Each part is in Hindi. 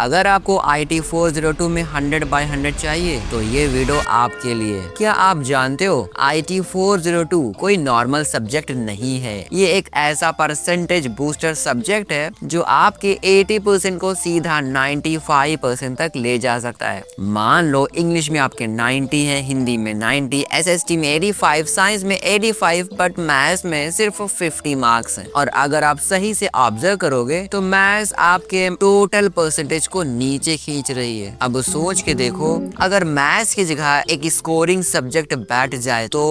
अगर आपको IT 402 में 100/100 चाहिए तो ये वीडियो आपके लिए। क्या आप जानते हो IT 402 कोई नॉर्मल सब्जेक्ट नहीं है। ये एक ऐसा परसेंटेज बूस्टर सब्जेक्ट है जो आपके 80% को सीधा 95% तक ले जा सकता है। मान लो इंग्लिश में आपके 90 है, हिंदी में 90, SST में 85, साइंस में 85, बट मैथ्स में सिर्फ 50 मार्क्स हैं। और अगर आप सही से ऑब्जर्व करोगे तो मैथ्स आपके टोटल परसेंटेज को नीचे खींच रही है। अब सोच के देखो, अगर मैथ्स की जगह एक स्कोरिंग सब्जेक्ट बैठ जाए तो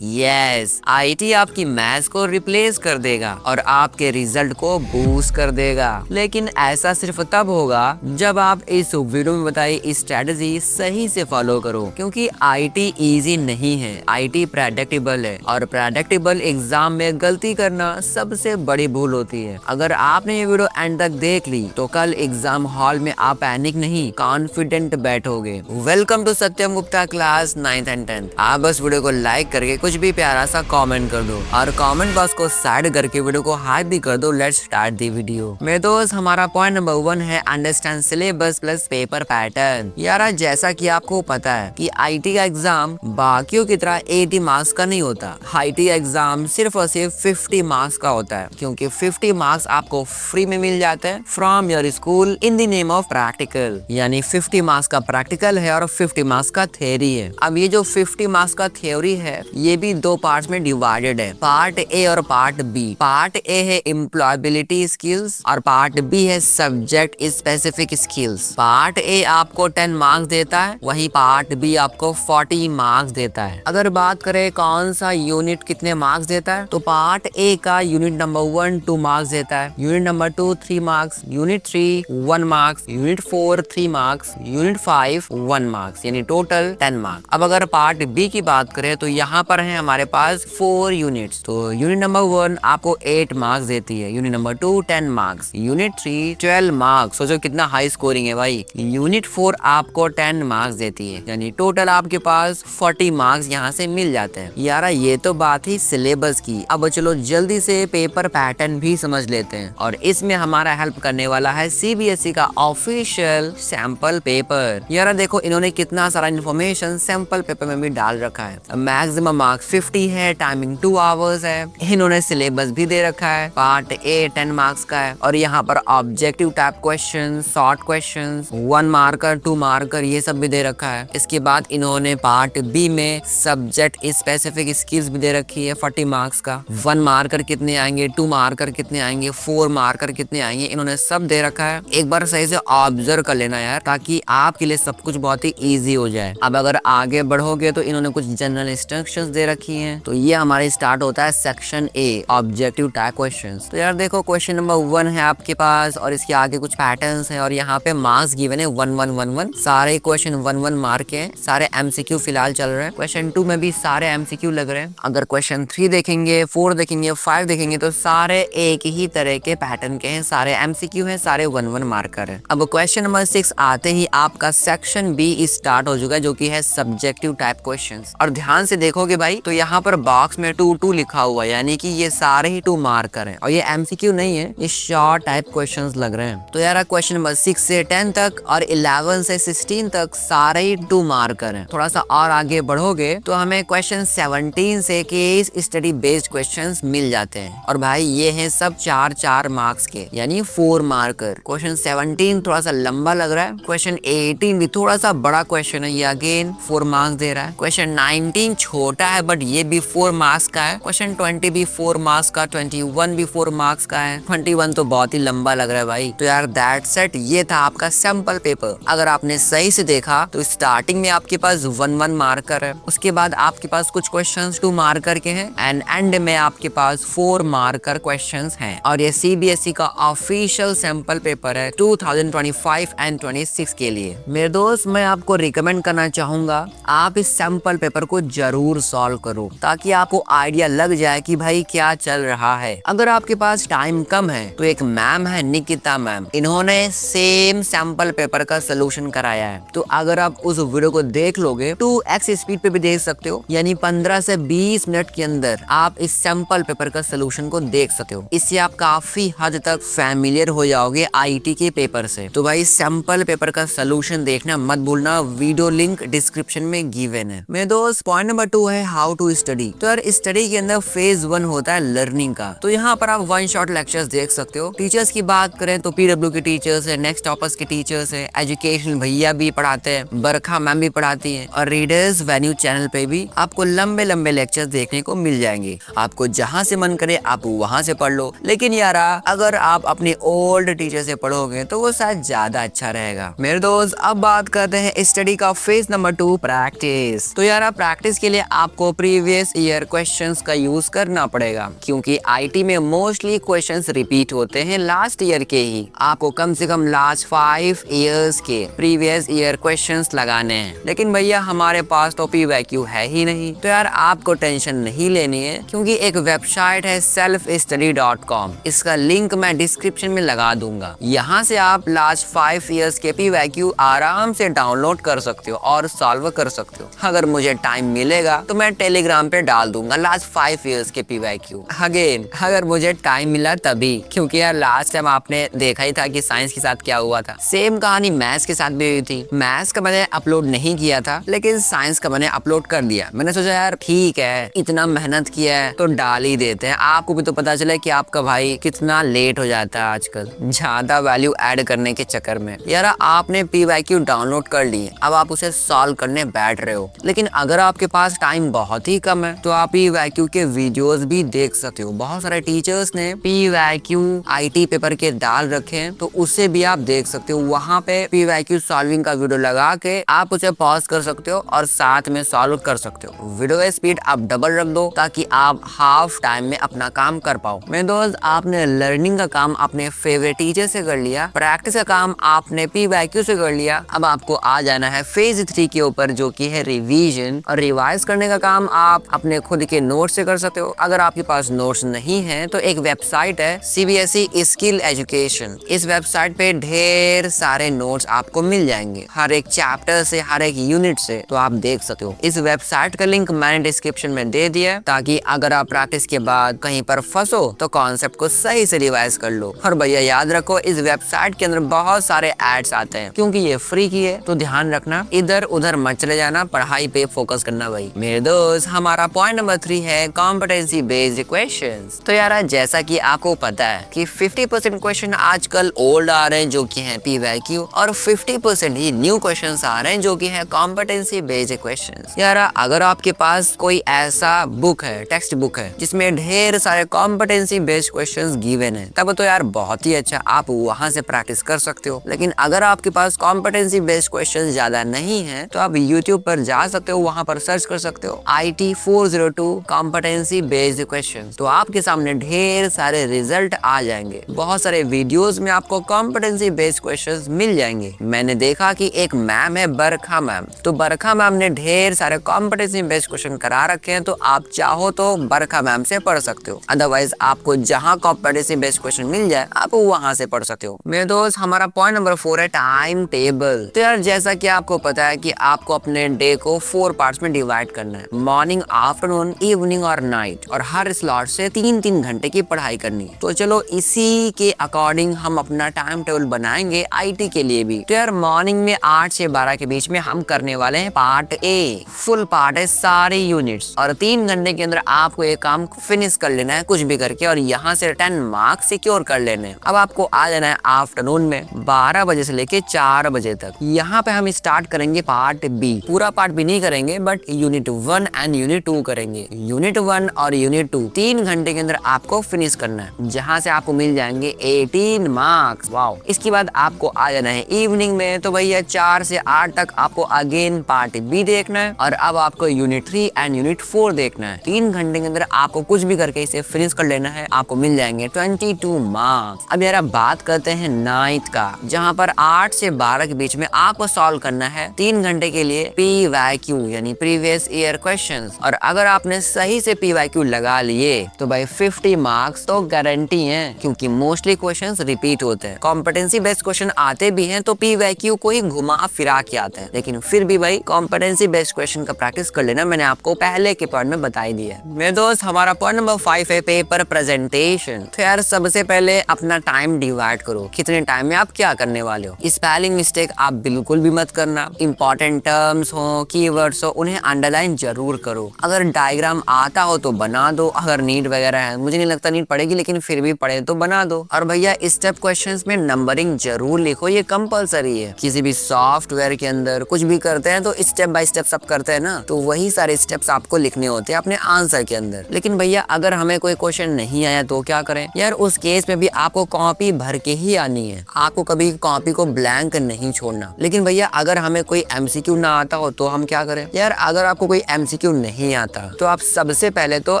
यस, IT आपकी मैथ्स को रिप्लेस कर देगा और आपके रिजल्ट को बूस्ट कर देगा। लेकिन ऐसा सिर्फ तब होगा जब आप इस वीडियो में बताई स्ट्रेटजी सही से फॉलो करो, क्योंकि IT इजी नहीं है, IT प्रेडिक्टेबल है और प्रेडिक्टेबल एग्जाम में गलती करना सबसे बड़ी भूल होती है। अगर आपने ये वीडियो एंड तक देख ली तो कल एग्जाम हॉल में आप पैनिक नहीं, कॉन्फिडेंट बैठोगे। Welcome to Satyam Gupta class 9th and 10th। आप बस वीडियो को लाइक करके कुछ भी प्यारा सा कमेंट कर दो और कमेंट बॉक्स को साइड करके वीडियो को हाइप भी कर दो। Let's start the video. मेरे दोस्त, हमारा पॉइंट नंबर 1 है understand syllabus plus paper pattern. यार, जैसा कि आपको पता है कि IT का एग्जाम बाकियों की तरह 80 मार्क्स का नहीं होता। IT एग्जाम सिर्फ और सिर्फ 50 मार्क्स का होता है, क्योंकि 50 मार्क्स आपको फ्री में मिल जाते हैं from your school in the name of practical. यानी 50 मार्क्स का प्रैक्टिकल है और 50 मार्क्स का थ्योरी है। अब ये जो 50 मार्क्स का थ्योरी है ये भी 2 पार्ट्स में डिवाइडेड है, पार्ट ए और पार्ट बी। पार्ट ए है एम्प्लॉयबिलिटी स्किल्स और पार्ट बी है subject specific skills. Part A आपको 10 मार्क्स देता है, वही पार्ट बी आपको 40 मार्क्स देता है। अगर बात करें कौन सा यूनिट कितने मार्क्स देता है, तो पार्ट ए का यूनिट नंबर 1 2 मार्क्स देता है, unit number 2 3 marks, unit 3 1 marks, unit 4 3 marks, unit 5 1 marks, यानी टोटल 10 मार्क्स। अब अगर पार्ट बी की बात करें तो यहाँ पर है हमारे पास 4 यूनिट्स। तो यूनिट नंबर 1 आपको 8 मार्क्स देती है, unit number 2 10 marks, unit 3 12 marks. सोचो कितना हाई स्कोरिंग है भाई। यूनिट 4 आपको 10 मार्क्स देती है, यानी टोटल आपके पास 40 मार्क्स यहाँ से मिल जाते हैं। यार, ये तो बात ही सिलेबस की। अब चलो जल्दी से पेपर पैटर्न भी समझ लेते हैं और इसमें हमारा हेल्प करने वाला है CBSE का ऑफिशियल सैंपल पेपर। यार देखो, इन्होंने कितना सारा इन्फॉर्मेशन सैंपल पेपर में भी डाल रखा है। मैक्सिमम मार्क्स 50 है, टाइमिंग 2 आवर्स है। इन्होंने सिलेबस भी दे रखा है। पार्ट ए 10 मार्क्स का है और यहाँ पर objective type question, short question, 1 marker 2 marker ये सब भी दे रखा है। इसके बाद इन्होंने पार्ट बी में सब्जेक्ट स्पेसिफिक स्किल्स भी दे रखी है 40 मार्क्स का। 1 मार्कर कितने आएंगे, 2 मार्कर कितने आएंगे, 4 मार्कर कितने आएंगे, इन्होंने सब दे रखा है। एक बार सही से ऑब्जर्व कर लेना यार, ताकि आपके लिए सब कुछ बहुत ही इजी हो जाए। अब अगर आगे बढ़ोगे तो इन्होंने कुछ जनरल इंस्ट्रक्शंस दे रखी हैं। तो ये हमारे स्टार्ट होता है section A, objective type questions. तो यार देखो, क्वेश्चन नंबर 1 है आपके पास और इसके आगे कुछ पैटर्न्स हैं और यहाँ पे मार्क्स गिवन है 1 1 1 1। सारे क्वेश्चन 1 1 मार्क के हैं, सारे MCQ फिलहाल चल रहे हैं। क्वेश्चन 2 में भी सारे MCQ लग रहे हैं। अगर क्वेश्चन 3 देखेंगे, 4 देखेंगे, 5 देखेंगे तो सारे एक ही तरह के पैटर्न के हैं, सारे MCQ हैं, सारे 1 1 मार्कर है। अब क्वेश्चन नंबर 6 आते ही आपका सेक्शन बी स्टार्ट हो चुका है, जो कि है सब्जेक्टिव टाइप क्वेश्चंस। और ध्यान से देखोगे भाई तो यहाँ पर बॉक्स में 2 2 लिखा हुआ है, यानी कि ये सारे ही 2 मार्कर हैं और ये MCQ नहीं है, ये शॉर्ट टाइप क्वेश्चंस लग रहे हैं। तो यार क्वेश्चन नंबर 6 से 10 तक और 11 से 16 तक सारे ही 2 मार्कर हैं। थोड़ा सा और आगे बढ़ोगे तो हमें क्वेश्चन 17 से केस स्टडी बेस्ड क्वेश्चंस मिल जाते हैं और भाई ये हैं सब 4 मार्क्स के, यानी 4 मार्कर। क्वेश्चन 17 थोड़ा सा लंबा लग रहा है। क्वेश्चन 18 भी थोड़ा सा बड़ा क्वेश्चन है, ये अगेन 4 मार्क्स दे रहा है। क्वेश्चन 19 छोटा है बट ये भी 4 मार्क्स का है। क्वेश्चन 20 भी 4 मार्क्स का, 21 भी 4 मार्क्स का है। 21 तो बहुत ही लंबा लग रहा है भाई। तो यार दैट्स इट, ये था आपका सैंपल पेपर। अगर आपने सही से देखा तो स्टार्टिंग में आपके पास 1 1 मार्कर है, उसके बाद आपके पास कुछ क्वेश्चंस 2 मार्कर के हैं एंड एंड में आपके पास 4 मार्कर क्वेश्चंस हैं। और ये CBSE का ऑफिशियल सैंपल पेपर है 2025 एंड 26 के लिए। मेरे दोस्त, मैं आपको रिकमेंड करना चाहूंगा आप इस सैंपल पेपर को जरूर सॉल्व करो, ताकि आपको आइडिया लग जाए कि भाई क्या चल रहा है। अगर आपके पास टाइम कम है तो एक मैम है निकिता मैम, इन्होंने सेम सैंपल पेपर का सोल्यूशन कराया है। तो अगर आप उस वीडियो को देख लोगे 2x स्पीड पे भी देख सकते हो, यानी 15 से 20 मिनट के अंदर आप इस सैंपल पेपर का सोल्यूशन को देख सकते हो। इससे आप काफी हद तक फैमिलियर हो जाओगे IT के पेपर से। से। तो भाई सैंपल पेपर का सोल्यूशन देखना मत भूलना, वीडियो लिंक डिस्क्रिप्शन में गिवन है। मेरे दोस्त पॉइंट नंबर 2 है हाउ टू स्टडी। तो यार स्टडी के अंदर फेज 1 होता है लर्निंग का। तो यहाँ पर आप वन शॉट लेक्चर्स देख सकते हो। टीचर्स की बात करें तो PW के टीचर्स है, नेक्स्ट टॉपर्स के टीचर्स है, एजुकेशन भैया भी पढ़ाते हैं, बरखा मैम भी पढ़ाती है, और रीडर्स वेन्यू चैनल पे भी आपको लंबे लंबे लेक्चर्स देखने को मिल जाएंगे। आपको जहाँ से मन करे आप वहाँ से पढ़ लो, लेकिन यार अगर आप अपने ओल्ड टीचर से पढ़ोगे तो वो शायद ज्यादा अच्छा रहेगा। मेरे दोस्त अब बात करते हैं स्टडी का फेज नंबर 2 प्रैक्टिस। तो यार प्रैक्टिस के लिए आपको प्रीवियस ईयर क्वेश्चंस का यूज करना पड़ेगा, क्योंकि आईटी में मोस्टली क्वेश्चंस रिपीट होते हैं लास्ट ईयर के ही। आपको कम से कम लास्ट 5 इयर्स के प्रीवियस ईयर क्वेश्चंस लगाने हैं। लेकिन भैया हमारे पास तो PYQ है ही नहीं। तो यार आपको टेंशन नहीं लेनी है, क्योंकि एक वेबसाइट है selfstudy.com। इसका लिंक मैं डिस्क्रिप्शन में लगा दूंगा। यहाँ से आप लास्ट 5 इयर्स के PYQ आराम से डाउनलोड कर सकते हो और सॉल्व कर सकते हो। अगर मुझे टाइम मिलेगा तो मैं टेलीग्राम पे डाल दूंगा लास्ट 5 इयर्स के PYQ। अगेन अगर मुझे टाइम मिला तभी, क्योंकि यार लास्ट टाइम आपने देखा ही था कि साइंस के साथ क्या हुआ था। सेम कहानी मैथ्स के साथ भी हुई थी। मैथ्स का मैंने अपलोड नहीं किया था, लेकिन साइंस का मैंने अपलोड कर दिया। मैंने सोचा यार ठीक है, इतना मेहनत किया है तो डाल ही देते हैं, आपको भी तो पता चले कि आपका भाई कितना लेट हो जाता है आजकल ज्यादा वैल्यू ऐड करने के चक्कर में। यार आपने PYQ डाउनलोड कर ली, अब आप उसे सॉल्व करने बैठ रहे हो। लेकिन अगर आपके पास टाइम बहुत ही कम है तो आप PYQ के वीडियोस भी देख सकते हो। बहुत सारे टीचर्स ने PYQ IT पेपर के डाल रखे हैं, तो उससे भी आप देख सकते हो। वहाँ पे PYQ सॉल्विंग का वीडियो लगा के आप उसे पॉज कर सकते हो और साथ में सॉल्व कर सकते हो। वीडियो स्पीड आप डबल रख दो ताकि आप हाफ टाइम में अपना काम कर पाओ। मेरे दोस्त आपने लर्निंग का काम अपने फेवरेट टीचर से कर लिया, प्रैक्टिस का काम आपने PYQ से कर लिया। अब आपको आ जाना है फेज 3 के ऊपर, जो कि है रिवीजन। और रिवाइज करने का काम आप अपने खुद के नोट्स से कर सकते हो। अगर आपके पास नोट्स नहीं है तो एक वेबसाइट है CBSE स्किल एजुकेशन। इस वेबसाइट पे ढेर सारे नोट्स आपको मिल जाएंगे, हर एक चैप्टर से, हर एक यूनिट से, तो आप देख सकते हो। इस वेबसाइट का लिंक मैंने डिस्क्रिप्शन में दे दिया, ताकि अगर आप प्रैक्टिस के बाद कहीं पर फंसो तो कॉन्सेप्ट को सही से रिवाइज कर लो। और भैया याद रखो, इस वेबसाइट के अंदर बहुत सारे एड्स आते हैं, क्योंकि ये फ्री की है, तो ध्यान रखना, इधर उधर मत चले जाना, पढ़ाई पे फोकस करना भाई। मेरे दोस्त हमारा पॉइंट नंबर 3 है कॉम्पिटेंसी बेस्ड क्वेश्चंस। तो यार जैसा कि आपको पता है कि 50% क्वेश्चन आजकल ओल्ड आ रहे हैं जो कि हैं PYQ, और 50% ही न्यू क्वेश्चंस आ रहे हैं जो कि हैं कॉम्पिटेंसी बेस्ड क्वेश्चंस। यार अगर आपके पास कोई ऐसा बुक है, टेक्स्ट बुक है, जिसमें ढेर सारे कॉम्पिटेंसी बेस्ड क्वेश्चंस गिवन है, तब तो यार बहुत ही अच्छा, आप वहां से प्रैक्टिस कर सकते हो। लेकिन अगर आपके पास कॉम्पिटेंसी बेस्ड क्वेश्चंस ज्यादा नहीं है तो आप YouTube पर जा सकते हो, वहां पर सर्च कर सकते हो IT 402 कॉम्पिटेंसी बेस्ड क्वेश्चंस। तो आपके सामने ढेर सारे रिजल्ट आ जाएंगे। बहुत सारे वीडियोस में आपको कॉम्पिटेंसी बेस्ड क्वेश्चंस मिल जाएंगे। मैंने देखा कि एक मैम है बरखा मैम, तो बरखा मैम ने ढेर सारे कॉम्पिटेंसी बेस्ड क्वेश्चन करा रखे हैं, तो आप चाहो तो बरखा मैम से पढ़ सकते हो। अदरवाइज आपको जहां कॉम्पिटेंसी बेस्ड क्वेश्चन मिल जाए आप वहां से पढ़ सकते हो। मेरे दोस्त हमारा पॉइंट नंबर 4 है टाइम टेबल। तो यार जैसा कि आपको पता है कि आपको अपने डे को 4 पार्ट्स में डिवाइड करना है, मॉर्निंग, आफ्टरनून, इवनिंग और नाइट, और हर स्लॉट से 3-3 घंटे की पढ़ाई करनी है। तो चलो इसी के अकॉर्डिंग हम अपना टाइम टेबल बनाएंगे IT के लिए भी। तो यार मॉर्निंग में 8 से 12 के बीच में हम करने वाले हैं पार्ट A। फुल पार्ट है सारे यूनिट्स, और 3 घंटे के अंदर आपको ये काम फिनिश कर लेना है कुछ भी करके, और यहाँ से 10 मार्क्स सिक्योर कर लेने हैं। अब आपको आ जाना है आफ्टरनून में 12 बजे से लेके 4 बजे तक। यहाँ पे हम स्टार्ट करेंगे पार्ट B। पूरा पार्ट भी नहीं करेंगे, बट यूनिट 1 एंड यूनिट 2 करेंगे। यूनिट 1 और यूनिट 2 3 घंटे के अंदर आपको फिनिश करना है, जहाँ से आपको मिल जाएंगे 18 मार्क्स। वाओ। इसके बाद आपको आ जाना है इवनिंग में, तो भैया 4 से 8 तक आपको अगेन पार्ट B देखना है, और अब आपको यूनिट 3 एंड यूनिट 4 देखना है। 3 घंटे के अंदर आपको कुछ भी करके इसे फिनिश कर लेना है, आपको मिल जाएंगे 22 मार्क्स। अब यार बात करते हैं नाइट का, जहाँ पर 8 से 12 के बीच में आपको सॉल्व करना है 3 घंटे के लिए PYQ यानी प्रीवियस ईयर क्वेश्चंस। और अगर आपने सही से PYQ लगा लिए तो भाई 50 मार्क्स तो गारंटी है, क्योंकि मोस्टली क्वेश्चंस रिपीट होते हैं। कॉम्पिटेंसी बेस्ड क्वेश्चन आते भी हैं तो PYQ को ही घुमा फिरा के आते हैं, लेकिन फिर भी भाई कॉम्पिटेंसी बेस्ड क्वेश्चन का प्रैक्टिस कर लेना, मैंने आपको पहले के पॉइंट में बताई दिया है। मेरे दोस्त हमारा पॉइंट नंबर 5 है पेपर प्रेजेंटेशन। तो यार सबसे पहले अपना टाइम डिवाइड करो, कितने टाइम टाइम में आप क्या करने वाले हो। स्पेलिंग मिस्टेक आप बिल्कुल भी मत करना। इंपॉर्टेंट टर्म्स हो, कीवर्ड्स हो, उन्हें अंडरलाइन जरूर करो। अगर डायग्राम आता हो तो बना दो। अगर नीट वगैरह है, मुझे नहीं लगता नीट पड़ेगी, लेकिन फिर भी पढ़े तो बना दो। और भैया स्टेप क्वेश्चंस में नंबरिंग जरूर लिखो, ये कंपलसरी है। किसी भी सॉफ्टवेयर के अंदर कुछ भी करते हैं तो स्टेप बाय स्टेप सब करते हैं ना, तो वही सारे स्टेप्स आपको लिखने होते हैं अपने आंसर के अंदर। लेकिन भैया अगर हमें कोई क्वेश्चन नहीं आया तो क्या करें यार, उस केस में भी आपको कॉपी भर के ही आनी है। आपको कभी कॉपी को ब्लैंक नहीं छोड़ना। लेकिन भैया अगर हमें कोई एमसीक्यू ना आता हो तो हम क्या करें यार, अगर आपको कोई एमसीक्यू नहीं आता तो आप सबसे पहले तो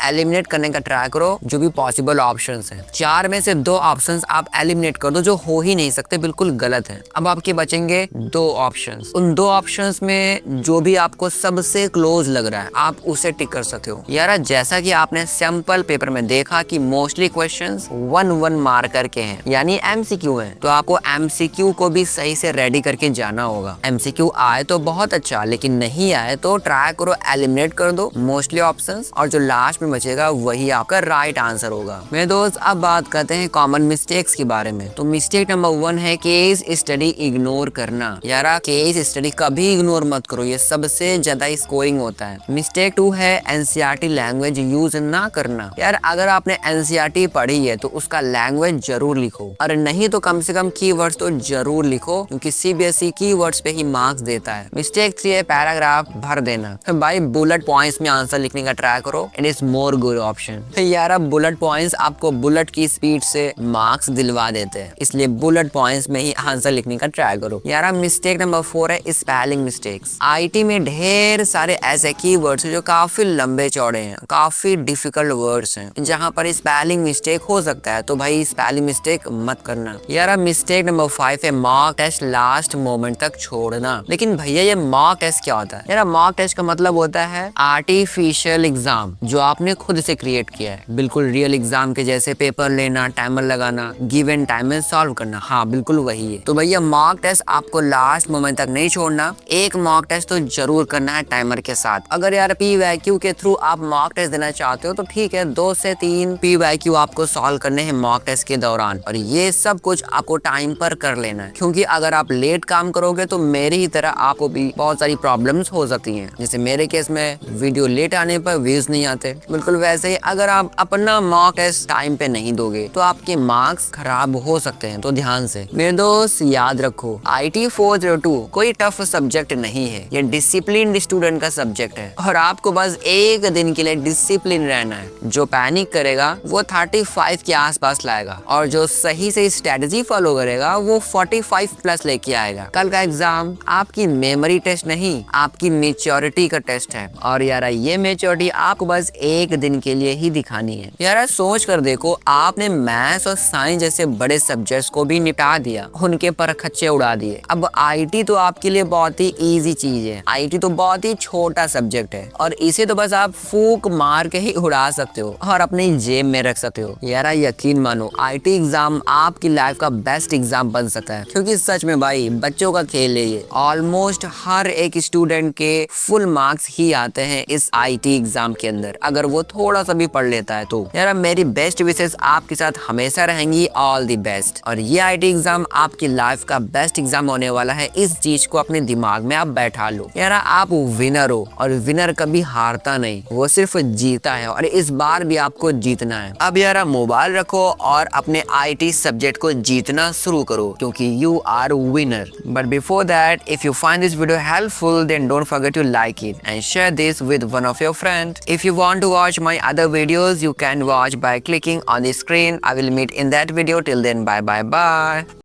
एलिमिनेट करने का ट्राई करो जो भी पॉसिबल ऑप्शंस हैं। 4 में से 2 ऑप्शंस आप एलिमिनेट कर दो जो हो ही नहीं सकते, बिल्कुल गलत है। अब आपके बचेंगे 2 ऑप्शंस। उन 2 ऑप्शंस में जो भी आपको सबसे क्लोज लग रहा है आप उसे टिक कर सकते हो। यार जैसा कि आपने सैंपल पेपर में देखा कि मोस्टली क्वेश्चंस 1-1 मार्कर के हैं, यानी एमसीक्यू हैं, तो आपको एमसीक्यू को भी सही से रेडी करके जाना होगा। एमसीक्यू आए तो बहुत अच्छा, लेकिन नहीं आए तो ट्राई करो एलिमिनेट कर दो मोस्टली ऑप्शंस, और जो लास्ट में बचेगा वही आपका राइट आंसर होगा। मेरे दोस्त अब बात करते हैं कॉमन मिस्टेक्स के बारे में। तो मिस्टेक नंबर 1 है केस स्टडी इग्नोर करना। यार केस स्टडी कभी इग्नोर मत करो, ये सबसे ज्यादा स्कोरिंग होता है। मिस्टेक 2 है एनसीईआरटी लैंग्वेज यूज ना करना। यार अगर आपने एनसीईआरटी पढ़ी है तो उसका लैंग्वेज जरूर लिखो, और नहीं तो कम से कम कीवर्ड्स तो जरूर लिखो, क्योंकि सीबीएसई कीवर्ड्स पे ही मार्क्स देता है। मिस्टेक 3 है पैराग्राफ भर देना। भाई बुलेट पॉइंट्स में आंसर लिखने का ट्राई करो, it is more good option. यार अब बुलेट पॉइंट्स आपको बुलेट की स्पीड से मार्क्स दिलवा देते हैं, इसलिए बुलेट पॉइंट्स में ही आंसर लिखने का ट्राई करो। यार मिस्टेक नंबर 4 है स्पेलिंग मिस्टेक्स। आईटी में ढेर सारे ऐसे कीवर्ड्स हैं जो काफी लंबे चौड़े हैं, काफी डिफिकल्ट वर्ड्स हैं, जहां पर स्पेलिंग मिस्टेक हो सकता है, तो भाई स्पेलिंग मिस्टेक मत करना। यार मिस्टेक नंबर 5 है मॉक टेस्ट लास्ट मोमेंट तक छोड़ना। लेकिन भैया ये मॉक टेस्ट क्या होता है? यार मॉक टेस्ट का मतलब होता है आर्टिफिशियल एग्जाम जो आपने खुद से क्रिएट किया है, बिल्कुल रियल एग्जाम के जैसे पेपर लेना, टाइमर लगाना, गिवन टाइम में सॉल्व करना। हाँ बिल्कुल वही है। तो भैया मॉक टेस्ट आपको लास्ट मोमेंट तक नहीं छोड़ना, एक मॉक टेस्ट तो जरूर करना है टाइमर के साथ। अगर यार पीवाईक्यू के थ्रू आप मॉक टेस्ट देना चाहते हो तो ठीक है, 2 से 3 पीवाईक्यू आपको सॉल्व करने हैं मॉक टेस्ट के दौरान, और ये सब कुछ आपको टाइम पर कर लेना है, क्योंकि अगर आप लेट काम करोगे तो मेरी ही तरह आपको भी बहुत सारी प्रॉब्लम्स हो सकती हैं। जैसे मेरे केस में वीडियो लेट आने पर व्यूज नहीं आते, बिल्कुल वैसे ही अगर आप अपना मॉक टेस्ट टाइम पे नहीं दोगे तो आपके मार्क्स खराब हो सकते हैं। तो ध्यान से मेरे दोस्त याद रखो, IT 402 कोई टफ सब्जेक्ट नहीं है, ये डिसिप्लिन स्टूडेंट का सब्जेक्ट है, और आपको बस एक दिन के लिए डिसिप्लिन रहना है। जो पैनिक करेगा वो 35 के आसपास लाएगा, और जो सही से स्ट्रेटजी फॉलो करेगा वो 45 प्लस लेके आएगा। कल का एग्जाम आपकी मेमोरी टेस्ट नहीं, आपकी मेच्योरिटी का टेस्ट है, और यार ये मेच्योरिटी आपको बस एक दिन के लिए ही दिखानी है। यार सोच कर देखो, आपने मैथ्स और साइंस जैसे बड़े सब्जेक्ट्स को भी निपटा दिया, उनके पर खच्चे उड़ा दिए। अब आईटी तो आपके लिए बहुत ही इजी चीज है, आईटी तो बहुत ही छोटा सब्जेक्ट है, और इसे तो बस आप फूक मार के ही उड़ा सकते हो और अपनी जेब में रख सकते हो। यार यकीन मानो आईटी एग्जाम आपकी लाइफ का बेस्ट एग्जाम बन सकता है, क्योंकि सच में भाई बच्चों का खेल है ये। ऑलमोस्ट हर एक स्टूडेंट के फुल मार्क्स ही आते हैं इस आईटी एग्जाम के अंदर, अगर वो थोड़ा सा भी पढ़ लेता है तो। यार मेरी बेस्ट विशेष आपके साथ हमेशा रहेंगी, ऑल दी बेस्ट। और ये आईटी एग्जाम आपकी लाइफ का बेस्ट एग्जाम होने वाला है, इस चीज को अपने दिमाग में आप बैठा लो। यार आप विनर हो, और विनर कभी हारता नहीं, वो सिर्फ जीता है, और इस बार भी आपको जीतना है। अब यार मोबाइल रखो और अपने आईटी सब्जेक्ट को जीतना शुरू करो, क्योंकि you are winner. But before that, if you find this video helpful, then don't forget to like it and share this with one of your friend. If you want to watch my other videos, you can watch by clicking on the screen. I will meet in that video. Till then, bye bye bye.